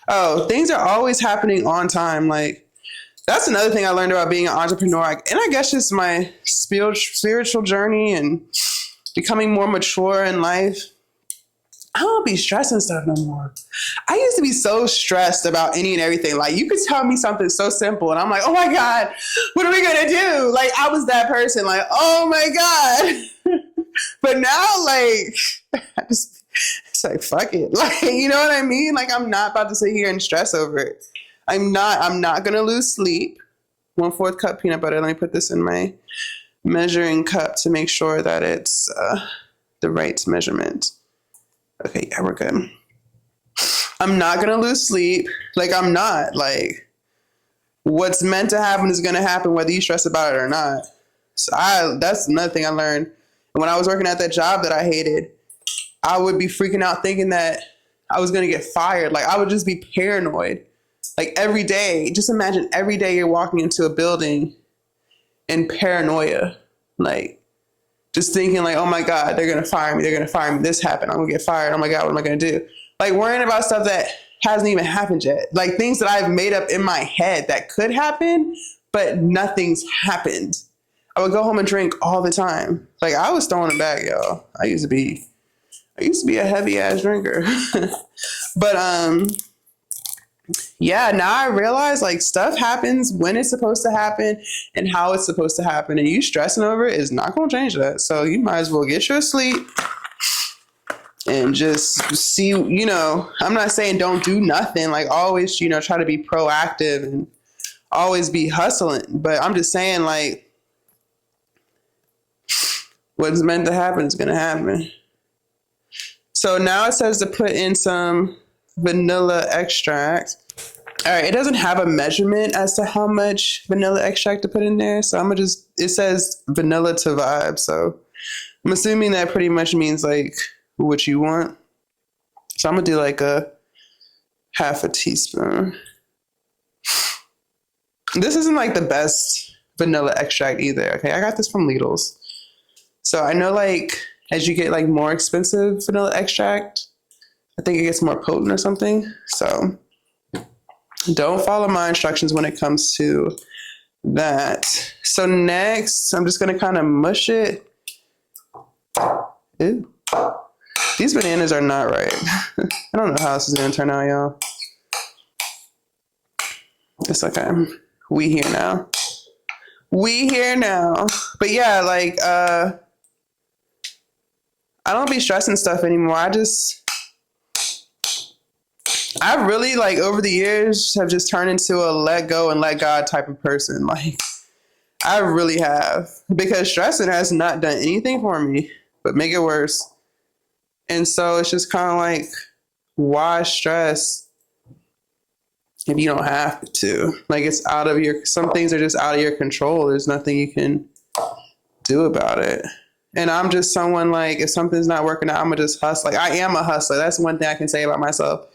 Oh, things are always happening on time. Like, that's another thing I learned about being an entrepreneur. And I guess just my spiritual journey and becoming more mature in life. I don't be stressing stuff no more. I used to be so stressed about any and everything. Like, you could tell me something so simple and I'm like, oh my God, what are we going to do? Like, I was that person, like, oh my God. But now, like, it's like, fuck it. Like, you know what I mean? Like, I'm not about to sit here and stress over it. I'm not going to lose sleep. 1/4 cup peanut butter. Let me put this in my measuring cup to make sure that it's the right measurement. Okay, yeah, we're good. I'm not going to lose sleep. Like, I'm not. Like, what's meant to happen is going to happen whether you stress about it or not. So that's another thing I learned. When I was working at that job that I hated, I would be freaking out thinking that I was going to get fired. Like, I would just be paranoid. Like, every day, just imagine every day you're walking into a building in paranoia. Like, just thinking like, oh my God, they're going to fire me. They're going to fire me. This happened. I'm going to get fired. Oh my God, what am I going to do? Like, worrying about stuff that hasn't even happened yet. Like, things that I've made up in my head that could happen, but nothing's happened. I would go home and drink all the time. Like, I was throwing it back, y'all. I used to be a heavy ass drinker. But, yeah, now I realize like stuff happens when it's supposed to happen and how it's supposed to happen. And you stressing over it is not going to change that. So you might as well get your sleep and just see, you know, I'm not saying don't do nothing, like always, you know, try to be proactive and always be hustling. But I'm just saying, like, what's meant to happen is going to happen. So now it says to put in some vanilla extract. All right, it doesn't have a measurement as to how much vanilla extract to put in there. So I'm going to just, it says vanilla to vibe. So I'm assuming that pretty much means like what you want. So I'm going to do like a half a teaspoon. This isn't like the best vanilla extract either. Okay, I got this from Lidl's. So I know like as you get like more expensive vanilla extract, I think it gets more potent or something. So don't follow my instructions when it comes to that. So next, I'm just going to kind of mush it. Ew. These bananas are not right. I don't know how this is going to turn out, y'all. It's okay. We here now. We here now. But yeah, like, I don't be stressing stuff anymore. I really, like, over the years have just turned into a let go and let God type of person. Like, I really have. Because stressing has not done anything for me but make it worse. And so it's just kind of like, why stress if you don't have to? Like, it's out of your, some things are just out of your control. There's nothing you can do about it. And I'm just someone, like, if something's not working out, I'm gonna just hustle. Like, I am a hustler. That's one thing I can say about myself.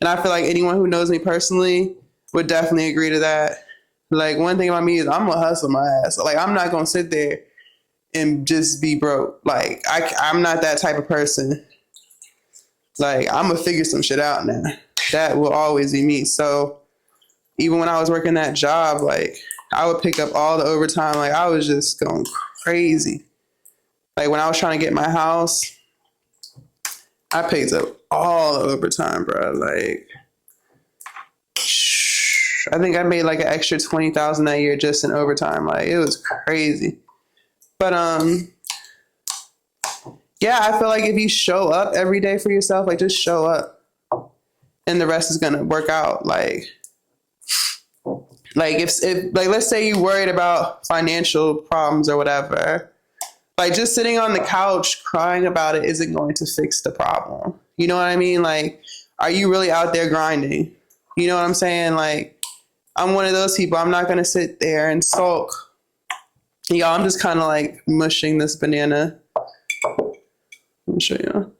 And I feel like anyone who knows me personally would definitely agree to that. Like, one thing about me is I'm gonna hustle my ass. Like, I'm not gonna sit there and just be broke. Like, I'm not that type of person. Like, I'm gonna figure some shit out now. That will always be me. So even when I was working that job, like, I would pick up all the overtime. Like, I was just going crazy. Like, when I was trying to get my house, I picked up all the overtime, bro. Like, I think I made like an extra $20,000 that year just in overtime. Like, it was crazy. But yeah, I feel like if you show up every day for yourself, like, just show up, and the rest is gonna work out. Like if like, let's say you're worried about financial problems or whatever, like, just sitting on the couch crying about it isn't going to fix the problem. You know what I mean? Like, are you really out there grinding? You know what I'm saying? Like, I'm one of those people. I'm not going to sit there and sulk. Y'all, I'm just kind of like mushing this banana. Let me show you.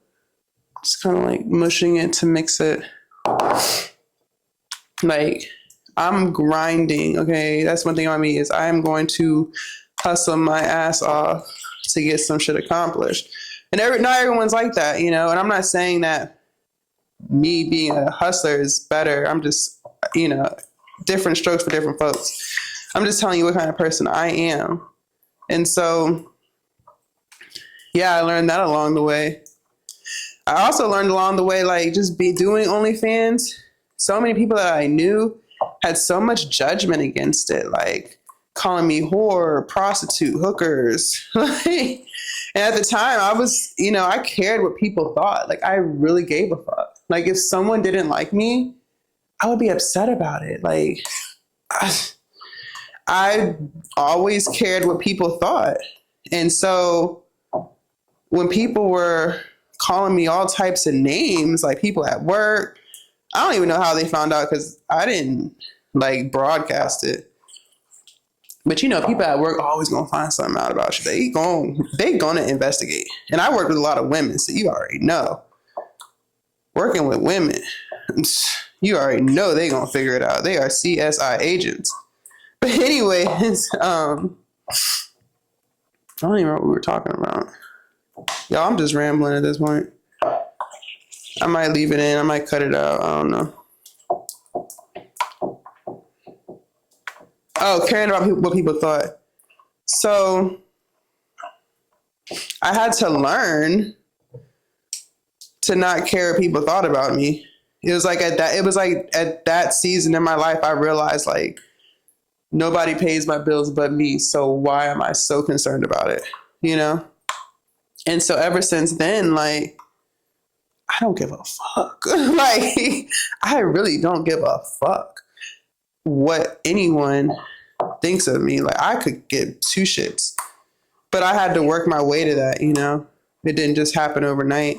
Just kind of like mushing it to mix it. Like, I'm grinding, okay? That's one thing on me is I am going to hustle my ass off to get some shit accomplished. And not everyone's like that, you know? And I'm not saying that me being a hustler is better. I'm just, you know, different strokes for different folks. I'm just telling you what kind of person I am. And so, yeah, I learned that along the way. I also learned along the way, like, just be doing OnlyFans. So many people that I knew had so much judgment against it, like calling me whore, prostitute, hookers. And at the time I was, you know, I cared what people thought. Like, I really gave a fuck. Like, if someone didn't like me, I would be upset about it. Like, I always cared what people thought. And so when people were calling me all types of names, like people at work, I don't even know how they found out because I didn't like broadcast it. But you know, people at work are always gonna find something out about you. They gonna investigate. And I work with a lot of women, so you already know. Working with women, you already know they gonna figure it out. They are CSI agents. But anyways, I don't even know what we were talking about. Y'all, I'm just rambling at this point. I might leave it in. I might cut it out. I don't know. Oh, caring about what people thought. So I had to learn to not care what people thought about me. It was like at that season in my life, I realized, like, nobody pays my bills but me. So why am I so concerned about it? You know? And so ever since then, like, I don't give a fuck. Like, I really don't give a fuck what anyone thinks of me. Like, I could give two shits. But I had to work my way to that, you know? It didn't just happen overnight.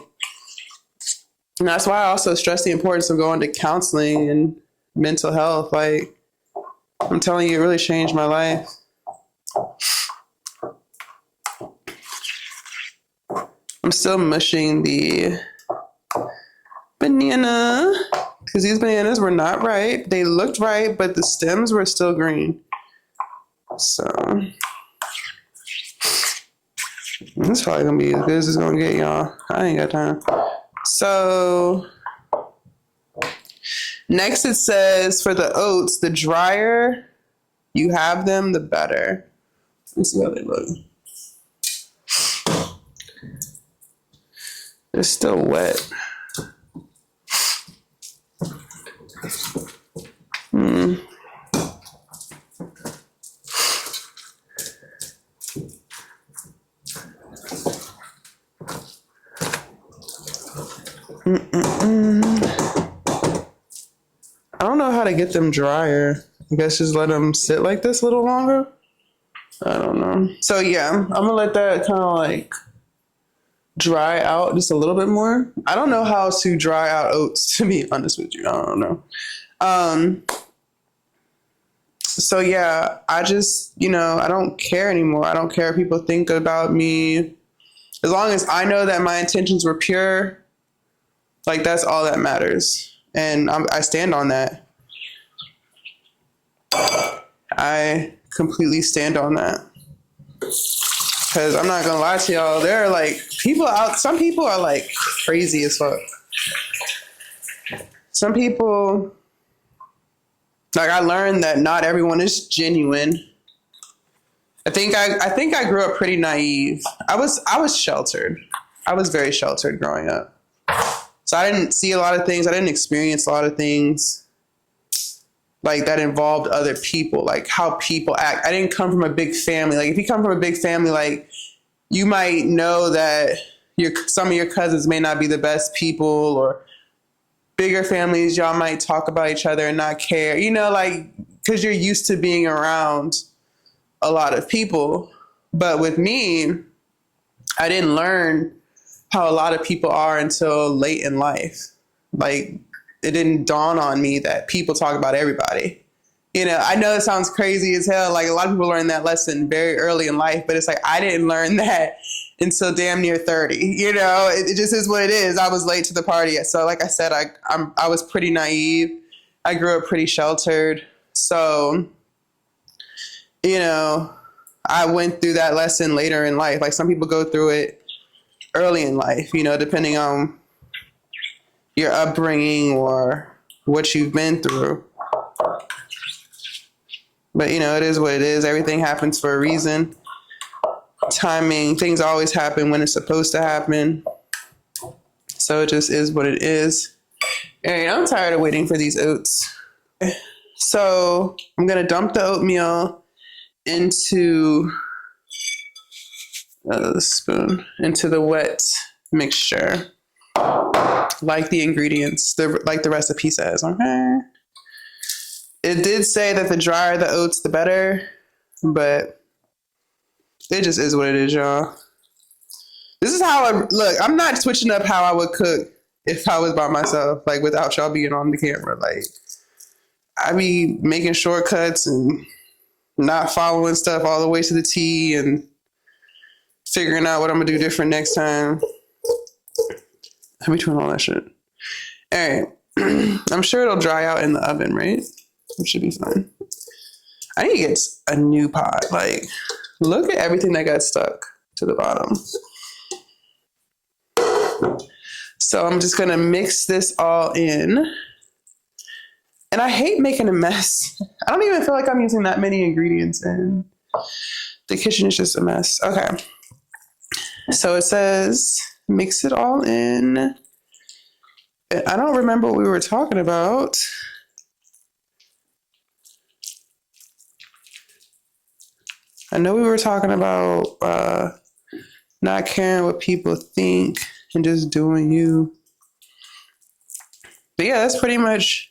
And that's why I also stress the importance of going to counseling and mental health. Like, I'm telling you, it really changed my life. I'm still mushing the banana because these bananas were not ripe. They looked ripe, but the stems were still green. So this is probably gonna be as good as it's gonna get, y'all. I ain't got time. So next it says for the oats, the drier you have them, the better. Let's see how they look. They're still wet. I don't know how to get them drier. I guess just let them sit like this a little longer. I don't know. So yeah, I'm gonna let that kind of like dry out just a little bit more. I don't know how to dry out oats, to be honest with you. I don't know. So yeah, I just, you know, I don't care anymore. I don't care what people think about me. As long as I know that my intentions were pure, like that's all that matters. And I stand on that. I completely stand on that. Because I'm not going to lie to y'all, there are like people out, some people are like crazy as fuck. Some people, like I learned that not everyone is genuine. I think I grew up pretty naive. I was sheltered. I was very sheltered growing up. So I didn't see a lot of things. I didn't experience a lot of things like that involved other people, like how people act. I didn't come from a big family. Like if you come from a big family, like you might know that some of your cousins may not be the best people, or bigger families, y'all might talk about each other and not care, you know, like, because you're used to being around a lot of people. But with me, I didn't learn how a lot of people are until late in life. Like, it didn't dawn on me that people talk about everybody. You know, I know it sounds crazy as hell. Like, a lot of people learn that lesson very early in life, but it's like, I didn't learn that until damn near 30. You know, it just is what it is. I was late to the party. So like I said, I was pretty naive. I grew up pretty sheltered. So, you know, I went through that lesson later in life. Like some people go through it early in life, you know, depending on your upbringing or what you've been through. But, you know, it is what it is. Everything happens for a reason. Timing, things always happen when it's supposed to happen. So it just is what it is. And I'm tired of waiting for these oats. So I'm going to dump the oatmeal into the spoon, into the wet mixture. Like the ingredients, like the recipe says, okay? It did say that the drier the oats, the better, but it just is what it is, y'all. This is how look, I'm not switching up how I would cook if I was by myself, like without y'all being on the camera. Like, I be making shortcuts and not following stuff all the way to the T and figuring out what I'm gonna do different next time. I be doing all that shit. All right. I'm sure it'll dry out in the oven, right? It should be fine. I need to get a new pot. Like, look at everything that got stuck to the bottom. So I'm just gonna mix this all in. And I hate making a mess. I don't even feel like I'm using that many ingredients in. The kitchen is just a mess. Okay. So it says, mix it all in. I don't remember what we were talking about. I know we were talking about not caring what people think and just doing you. But yeah, that's pretty much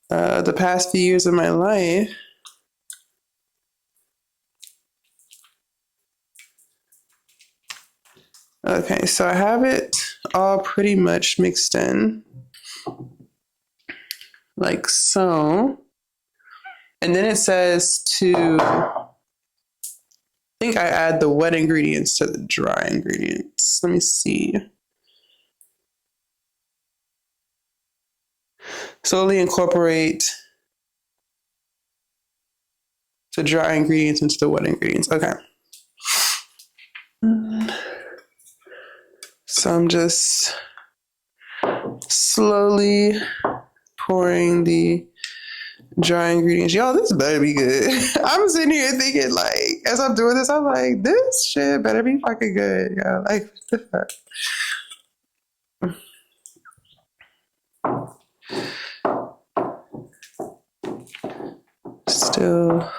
the past few years of my life. Okay, so I have it all pretty much mixed in, like so. And then it says I think I add the wet ingredients to the dry ingredients. Let me see. Slowly incorporate the dry ingredients into the wet ingredients. Okay. So I'm just slowly pouring the dry ingredients. Y'all, this better be good. I'm sitting here thinking, like, as I'm doing this, I'm like, this shit better be fucking good. Y'all, like, what the fuck? Still,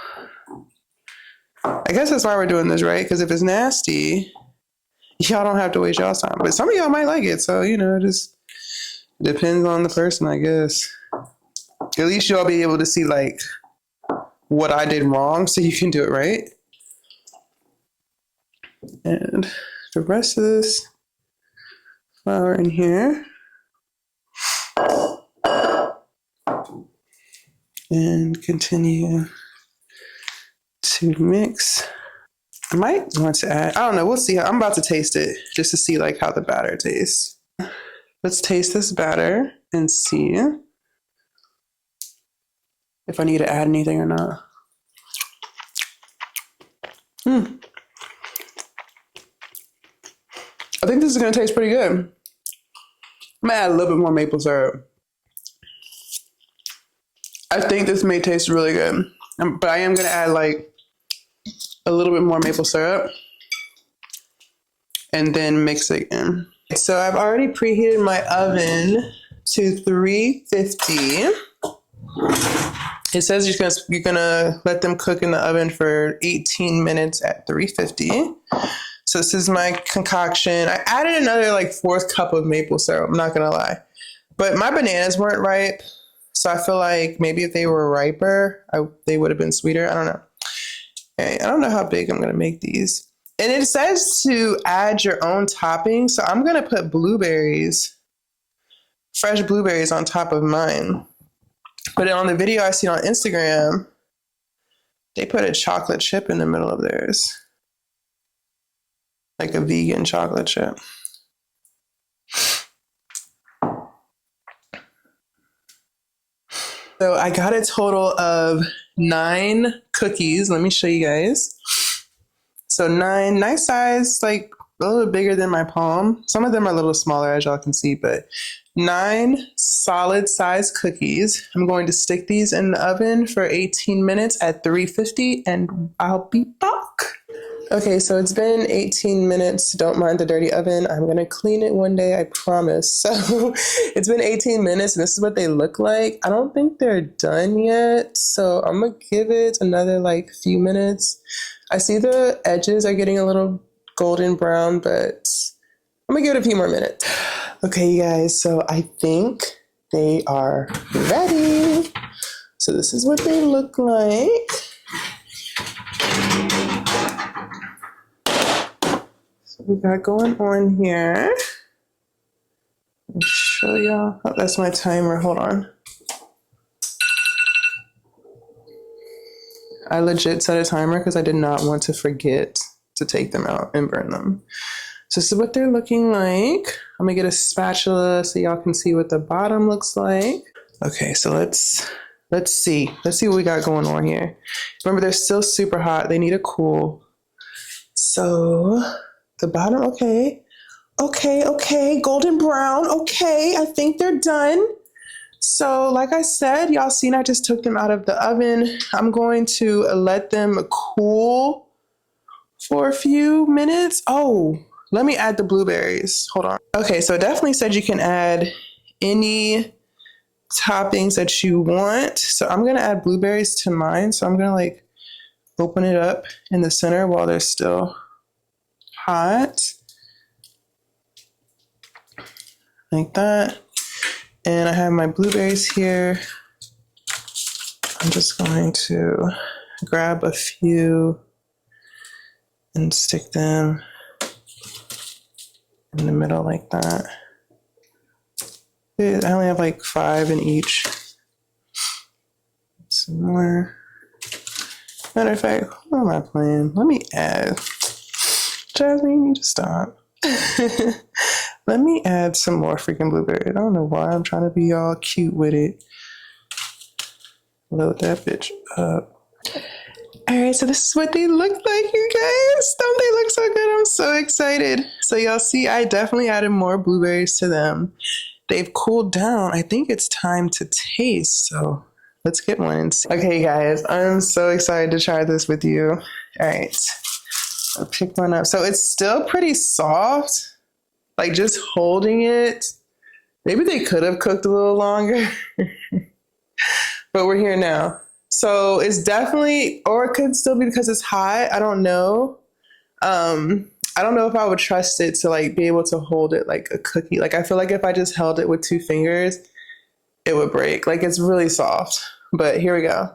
I guess that's why we're doing this, right? Because if it's nasty, y'all don't have to waste y'all's time. But some of y'all might like it, so you know, it just depends on the person, I guess. At least y'all be able to see like what I did wrong, so you can do it right. And the rest of this flour in here. And continue to mix. I might want to add, I don't know, we'll see. I'm about to taste it just to see like how the batter tastes. Let's taste this batter and see if I need to add anything or not. I think this is gonna taste pretty good. I'm gonna add a little bit more maple syrup. I think this may taste really good, but I am gonna add like a little bit more maple syrup and then mix it in. So I've already preheated my oven to 350. It says you're gonna let them cook in the oven for 18 minutes at 350. So this is my concoction. I added another like 4th cup of maple syrup, I'm not gonna lie. But my bananas weren't ripe, so I feel like maybe if they were riper, they would have been sweeter. I don't know. Okay, I don't know how big I'm gonna make these. And it says to add your own topping, so I'm gonna put blueberries, fresh blueberries on top of mine. But on the video I seen on Instagram, they put a chocolate chip in the middle of theirs. Like a vegan chocolate chip. So I got a total of 9 cookies. Let me show you guys. So 9, nice size, like a little bigger than my palm. Some of them are a little smaller, as y'all can see, but 9 solid size cookies. I'm going to stick these in the oven for 18 minutes at 350 and I'll be back. Okay, so it's been 18 minutes. Don't mind the dirty oven. I'm gonna clean it one day, I promise. So it's been 18 minutes and this is what they look like. I don't think they're done yet. So I'm gonna give it another like few minutes. I see the edges are getting a little golden brown, but I'm gonna give it a few more minutes. Okay, you guys, so I think they are ready. So this is what they look like. So we got going on here. Let me show y'all. Oh, that's my timer. Hold on. I legit set a timer because I did not want to forget to take them out and burn them. So this is what they're looking like. I'm gonna get a spatula so y'all can see what the bottom looks like. Okay, so let's see. Let's see what we got going on here. Remember, they're still super hot. They need to cool. So the bottom, okay, golden brown. Okay, I think they're done. So like I said, y'all seen I just took them out of the oven. I'm going to let them cool for a few minutes. Oh, let me add the blueberries. Hold on. Okay, so it definitely said you can add any toppings that you want. So I'm gonna add blueberries to mine. So I'm gonna like open it up in the center while they're still hot. Like that. And I have my blueberries here. I'm just going to grab a few and stick them in the middle like that. I only have like 5 in each. Some more. Matter of fact, what am I playing? Let me add. Jasmine, you need to stop. Let me add some more freaking blueberry. I don't know why I'm trying to be all cute with it. Load that bitch up. All right, so this is what they look like, you guys. Don't they look so good? I'm so excited. So y'all see, I definitely added more blueberries to them. They've cooled down. I think it's time to taste. So let's get one and see. Okay, guys, I'm so excited to try this with you. All right, I'll pick one up. So it's still pretty soft. Like just holding it. Maybe they could have cooked a little longer, but we're here now. So it's definitely, or it could still be because it's hot. I don't know. I don't know if I would trust it to like be able to hold it like a cookie. Like I feel like if I just held it with 2 fingers, it would break. Like it's really soft. But here we go.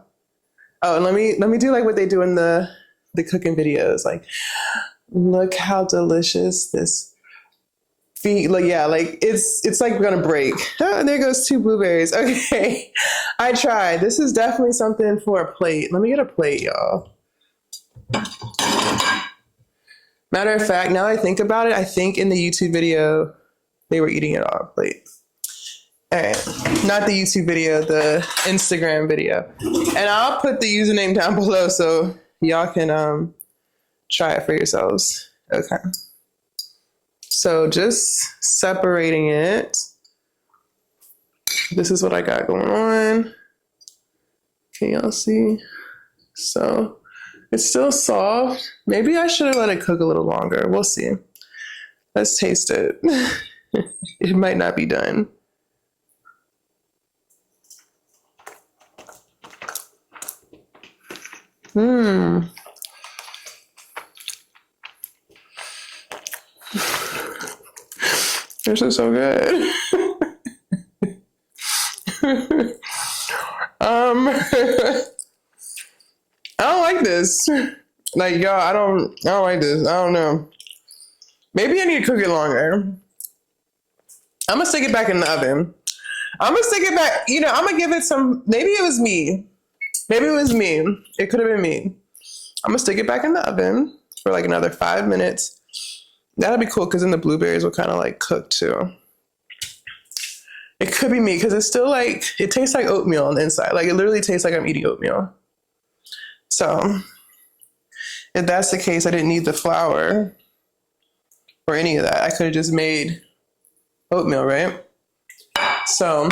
Oh, and let me do like what they do in the cooking videos. Like, look how delicious this feet. Like yeah, like it's like gonna break. Oh, and there goes 2 blueberries. Okay, I tried. This is definitely something for a plate. Let me get a plate, y'all. Matter of fact, now I think about it, I think in the YouTube video, they were eating it on a plate. All right, not the YouTube video, the Instagram video. And I'll put the username down below so y'all can try it for yourselves. Okay. So just separating it. This is what I got going on. Can y'all see? So it's still soft. Maybe I should have let it cook a little longer. We'll see. Let's taste it. It might not be done. This is so good. I don't like this. Like y'all, I don't like this. I don't know. Maybe I need to cook it longer. I'm gonna stick it back in the oven. I'm gonna stick it back. You know, I'm gonna give it some. Maybe it was me. Maybe it was me. It could have been me. I'm gonna stick it back in the oven for like another 5 minutes. That'll be cool because then the blueberries will kind of like cook too. It could be me because it's still like, it tastes like oatmeal on the inside. Like it literally tastes like I'm eating oatmeal. So if that's the case, I didn't need the flour or any of that. I could have just made oatmeal, right? So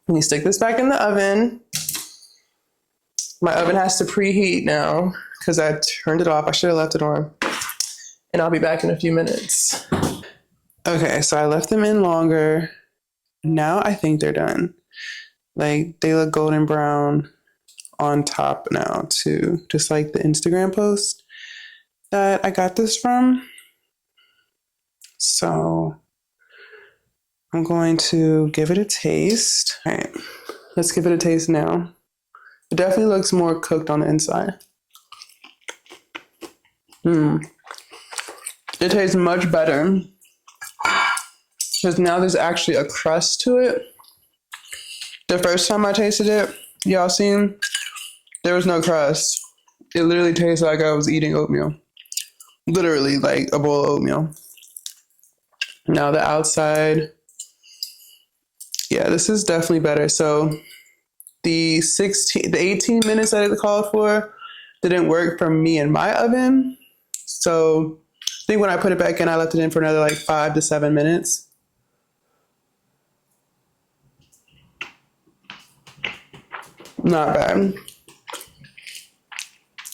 let me stick this back in the oven. My oven has to preheat now because I turned it off. I should have left it on. And I'll be back in a few minutes. Okay, so I left them in longer. Now I think they're done. Like they look golden brown on top now too. Just like the Instagram post that I got this from. So I'm going to give it a taste. All right, let's give it a taste now. It definitely looks more cooked on the inside. It tastes much better because now there's actually a crust to it. The first time I tasted it, y'all seen, there was no crust. It literally tastes like I was eating oatmeal. Literally like a bowl of oatmeal. Now the outside, yeah, this is definitely better. So the 18 minutes that it called for didn't work for me in my oven. So I think when I put it back in, I left it in for another like 5 to 7 minutes. Not bad.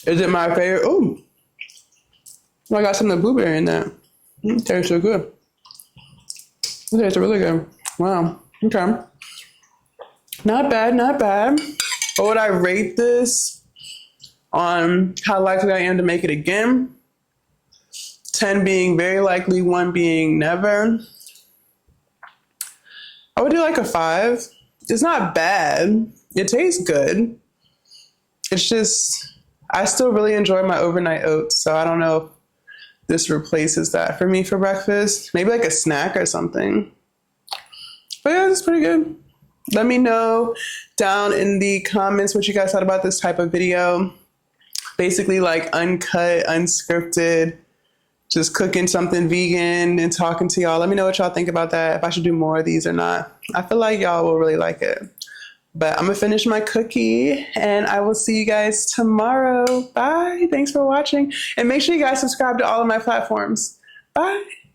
Is it my favorite? Oh, I got some of the blueberry in that. It tastes so good. It tastes really good. Wow. Okay. Not bad, not bad. What would I rate this on how likely I am to make it again? 10 being very likely, 1 being never. I would do like a 5. It's not bad. It tastes good. It's just, I still really enjoy my overnight oats, so I don't know if this replaces that for me for breakfast. Maybe like a snack or something. But yeah, it's pretty good. Let me know down in the comments what you guys thought about this type of video. Basically like uncut, unscripted, just cooking something vegan and talking to y'all. Let me know what y'all think about that, if I should do more of these or not. I feel like y'all will really like it. But I'm gonna finish my cookie and I will see you guys tomorrow. Bye. Thanks for watching. And make sure you guys subscribe to all of my platforms. Bye.